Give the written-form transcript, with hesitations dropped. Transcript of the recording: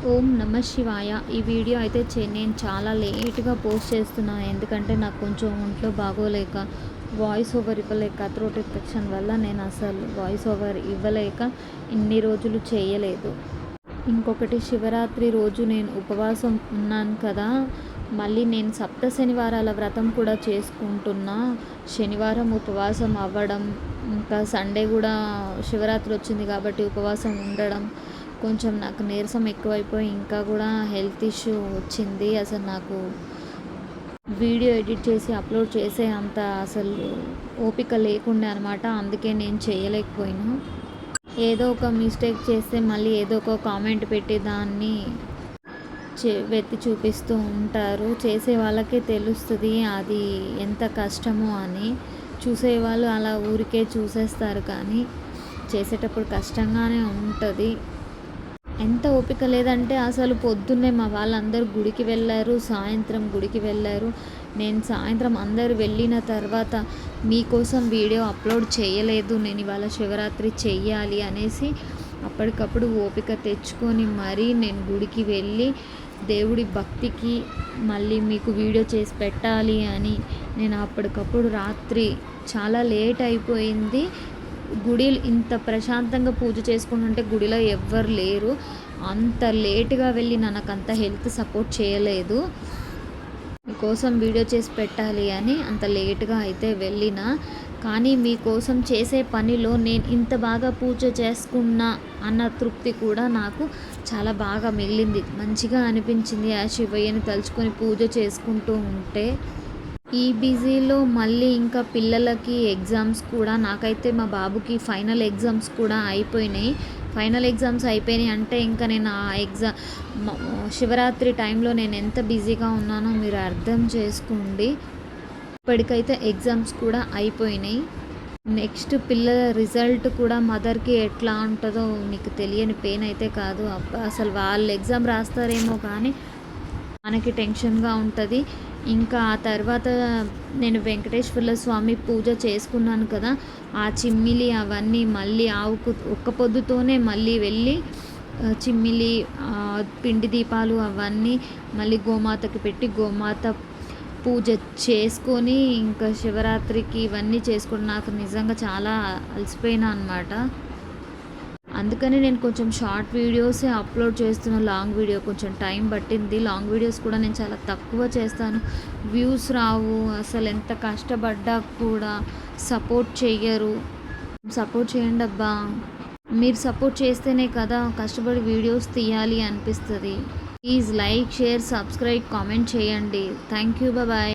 ఓం నమ శివాయ. ఈ వీడియో అయితే నేను చాలా లేట్గా పోస్ట్ చేస్తున్నాను. ఎందుకంటే నాకు కొంచెం ఒంట్లో బాగోలేక వాయిస్ ఓవర్ ఇవ్వలేక థ్రోట్ ఇన్ఫెక్షన్ వల్ల నేను అసలు వాయిస్ ఓవర్ ఇవ్వలేక ఇన్ని రోజులు చేయలేదు. ఇంకొకటి, శివరాత్రి రోజు నేను ఉపవాసం ఉన్నాను కదా, మళ్ళీ నేను సప్త శనివారాల వ్రతం కూడా చేసుకుంటున్నా. శనివారం ఉపవాసం అవ్వడం, ఇంకా సండే కూడా శివరాత్రి వచ్చింది కాబట్టి ఉపవాసం ఉండడం, కొంచెం నాకు నీరసం ఎక్కువైపోయి ఇంకా కూడా హెల్త్ ఇష్యూ వచ్చింది. అసలు నాకు వీడియో ఎడిట్ చేసి అప్లోడ్ చేసే అంత అసలు ఓపిక లేకుండే అనమాట. అందుకే నేను చేయలేకపోయాను. ఏదో ఒక మిస్టేక్ చేస్తే మళ్ళీ ఏదో ఒక కామెంట్ పెట్టి దాన్ని వెత్తి చూపిస్తూ ఉంటారు. చేసే వాళ్ళకే తెలుస్తుంది అది ఎంత కష్టమో అని. చూసేవాళ్ళు అలా ఊరికే చూసేస్తారు, కానీ చేసేటప్పుడు కష్టంగానే ఉంటుంది. ఎంత ఓపిక లేదంటే అసలు పొద్దున్నే మా వాళ్ళందరూ గుడికి వెళ్ళారు, సాయంత్రం గుడికి వెళ్ళారు. నేను సాయంత్రం అందరూ వెళ్ళిన తర్వాత మీకోసం వీడియో అప్లోడ్ చేయలేదు. నేను ఇవాళ శివరాత్రి చెయ్యాలి అనేసి అప్పటికప్పుడు ఓపిక తెచ్చుకొని మరీ నేను గుడికి వెళ్ళి దేవుడి భక్తికి మళ్ళీ మీకు వీడియో చేసి పెట్టాలి అని నేను అప్పటికప్పుడు రాత్రి చాలా లేట్ అయిపోయింది. గుడి ఇంత ప్రశాంతంగా పూజ చేసుకుంటుంటే గుడిలో ఎవ్వరు లేరు. అంత లేట్గా వెళ్ళి నాకు అంత హెల్త్ సపోర్ట్ చేయలేదు. మీకోసం వీడియో చేసి పెట్టాలి అని అంత లేట్గా అయితే వెళ్ళిన, కానీ మీకోసం చేసే పనిలో నేను ఇంత బాగా పూజ చేసుకున్నా అన్న తృప్తి కూడా నాకు చాలా బాగా మిగిలింది. మంచిగా అనిపించింది ఆ శివయ్యని తలుచుకొని పూజ చేసుకుంటూ ఉంటే. ఈ బిజీలో మళ్ళీ ఇంకా పిల్లలకి ఎగ్జామ్స్ కూడా, నాకైతే మా బాబుకి ఫైనల్ ఎగ్జామ్స్ కూడా అయిపోయినాయి. ఫైనల్ ఎగ్జామ్స్ అయిపోయినాయి అంటే ఇంకా నేను ఆ శివరాత్రి టైంలో నేను ఎంత బిజీగా ఉన్నానో మీరు అర్థం చేసుకోండి. ఇప్పటికైతే ఎగ్జామ్స్ కూడా అయిపోయినాయి. నెక్స్ట్ పిల్లల రిజల్ట్ కూడా మదర్కి ఎట్లా ఉంటుందో మీకు తెలియని పెయిన్ అయితే కాదు. అబ్బా, అసలు వాళ్ళు ఎగ్జామ్ రాస్తారేమో కానీ మనకి టెన్షన్గా ఉంటుంది. ఇంకా ఆ తర్వాత నేను వెంకటేశ్వర్ల స్వామి పూజ చేసుకున్నాను కదా, ఆ చిమ్మిలి అవన్నీ మళ్ళీ ఆవుకు ఒక్క పొద్దుతోనే మళ్ళీ వెళ్ళి చిమ్మిలి పిండి దీపాలు అవన్నీ మళ్ళీ గోమాతకి పెట్టి గోమాత పూజ చేసుకొని ఇంకా శివరాత్రికి ఇవన్నీ చేసుకొని నాకు నిజంగా చాలా అలసిపోయినా అనమాట. అందుకని నేను కొంచెం షార్ట్ వీడియోసే అప్లోడ్ చేస్తున్న. లాంగ్ వీడియో కొంచెం టైం పట్టింది. లాంగ్ వీడియోస్ కూడా నేను చాలా తక్కువ చేస్తాను. వ్యూస్ రావు. అసలు ఎంత కష్టపడ్డా కూడా సపోర్ట్ చెయ్యరు. సపోర్ట్ చేయండి అబ్బా. మీరు సపోర్ట్ చేస్తేనే కదా కష్టపడి వీడియోస్ తీయాలి అనిపిస్తుంది. Please like, share, subscribe, comment చేయండి. Thank you. బాయ్.